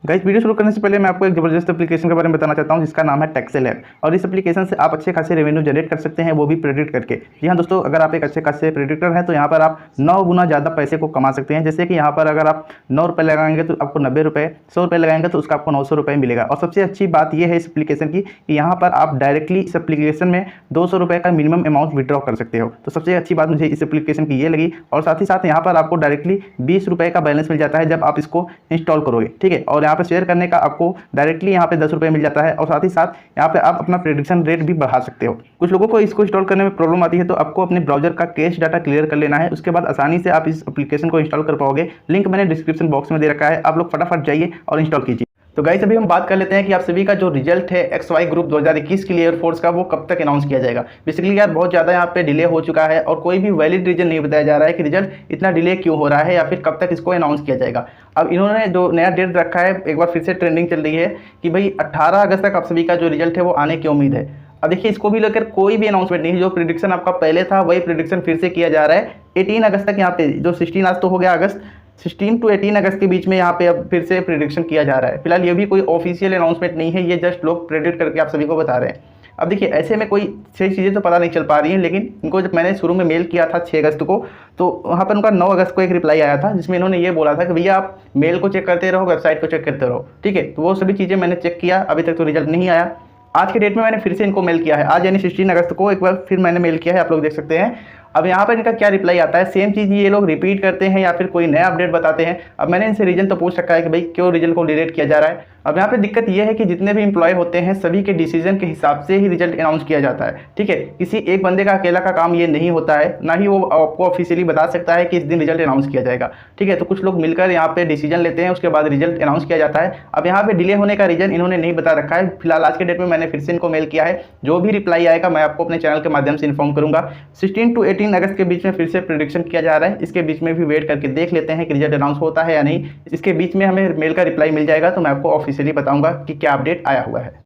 Guys video शुरू करने से पहले मैं आपको एक ज़बरदस्त एप्लीकेशन के बारे में बताना चाहता हूं जिसका नाम है टैक्सएल ऐप। और इस एप्लीकेशन से आप अच्छे खासे रेवेन्यू जनरेट कर सकते हैं, वो भी प्रेडिक्ट करके। जी हाँ दोस्तों, अगर आप एक अच्छे खासे प्रेडिक्टर हैं तो यहाँ पर आप 9 गुना ज़्यादा पैसे को कमा सकते हैं। जैसे कि यहाँ पर अगर आप 9 रुपये लगाएंगे तो आपको 90 रुपये, 100 रुपये लगाएंगे तो उसका आपको 900 रुपये मिलेगा। और सबसे अच्छी बात यह है इस एप्लीकेशन की कि यहाँ पर आप डायरेक्टली इस एप्लीकेशन में 200 रुपये का मिनिमम अमाउंट विड्रॉ कर सकते हो। तो सबसे अच्छी बात मुझे इस एप्लीकेशन की ये लगी। और साथ ही साथ यहाँ पर आपको डायरेक्टली 20 रुपये का बैलेंस मिल जाता है जब आप इसको इंस्टॉल करोगे, ठीक है। और यहाँ पर शेयर करने का आपको डायरेक्टली यहाँ पे 10 रुपये मिल जाता है। और साथ ही साथ यहाँ पे आप अपना प्रेडिक्शन रेट भी बढ़ा सकते हो। कुछ लोगों को इसको इंस्टॉल करने में प्रॉब्लम आती है, तो आपको अपने ब्राउजर का कैश डाटा क्लियर कर लेना है। उसके बाद आसानी से आप इस एप्लीकेशन को इंस्टॉल कर पाओगे। लिंक मैंने डिस्क्रिप्शन बॉक्स में दे रखा है, आप लोग फटाफट जाइए और इंस्टॉल कीजिए। तो गाइस अभी हम बात कर लेते हैं कि आप सभी का जो रिजल्ट है XY ग्रुप 2021 के लिए एयरफोर्स का, वो कब तक अनाउंस किया जाएगा। बेसिकली यार बहुत ज़्यादा यहाँ पे डिले हो चुका है और कोई भी वैलिड रीजन नहीं बताया जा रहा है कि रिजल्ट इतना डिले क्यों हो रहा है या फिर कब तक इसको अनाउंस किया जाएगा। अब इन्होंने जो नया डेट रखा है, एक बार फिर से ट्रेंडिंग चल रही है कि भाई 18 अगस्त तक आप सभी का जो रिजल्ट है वो आने की उम्मीद है। अब देखिए इसको भी लेकर कोई भी अनाउंसमेंट नहीं है। जो प्रिडिक्शन आपका पहले था वही प्रिडिक्शन फिर से किया जा रहा है 18 अगस्त तक। यहाँ पे जो 16 आज तो हो गया अगस्त, 16 to 18 अगस्त के बीच में यहाँ पे अब फिर से प्रिडिक्शन किया जा रहा है। फिलहाल ये भी कोई ऑफिशियल अनाउंसमेंट नहीं है, ये जस्ट लोग प्रेडिक्ट करके आप सभी को बता रहे हैं। अब देखिए ऐसे में कोई सही चीज़ें तो पता नहीं चल पा रही हैं, लेकिन इनको जब मैंने शुरू में मेल किया था 6 अगस्त को, तो वहाँ पर उनका 9 अगस्त को एक रिप्लाई आया था जिसमें इन्होंने ये बोला था कि भैया आप मेल को चेक करते रहो, वेबसाइट को चेक करते रहो, ठीक है। तो वो सभी चीज़ें मैंने चेक किया, अभी तक तो रिजल्ट नहीं आया। आज के डेट में मैंने फिर से इनको मेल किया है, आज यानी 16 अगस्त को एक बार फिर मैंने मेल किया है, आप लोग देख सकते हैं। अब यहाँ पर इनका क्या रिप्लाई आता है, सेम चीज़ ये लोग रिपीट करते हैं या फिर कोई नया अपडेट बताते हैं। अब मैंने इनसे रीजन तो पूछ रखा है कि भाई क्यों रिजल्ट को डिलीट किया जा रहा है। अब यहाँ पे दिक्कत ये है कि जितने भी एम्प्लॉय होते हैं सभी के डिसीजन के हिसाब से ही रिजल्ट अनाउंस किया जाता है, ठीक है। किसी एक बंदे का अकेला का काम ये नहीं होता है, ना ही वो आपको ऑफिशियली बता सकता है कि इस दिन रिजल्ट अनाउंस किया जाएगा, ठीक है। तो कुछ लोग मिलकर यहाँ पे डिसीजन लेते हैं, उसके बाद रिजल्ट अनाउंस किया जाता है। अब यहाँ पे डिले होने का रीजन इन्होंने नहीं बता रखा है। फिलहाल आज के डेट में मैंने फिर से इनको मेल किया है, जो भी रिप्लाई आएगा मैं आपको अपने चैनल के माध्यम से इन्फॉर्म करूँगा। 16 to 18 अगस्त के बीच में फिर से प्रेडिक्शन किया जा रहा है, इसके बीच में भी वेट करके देख लेते हैं कि रिजल्ट अनाउंस होता है या नहीं। इसके बीच में हमें मेल का रिप्लाई मिल जाएगा तो मैं आपको ऑफिशियली बताऊंगा कि क्या अपडेट आया हुआ है।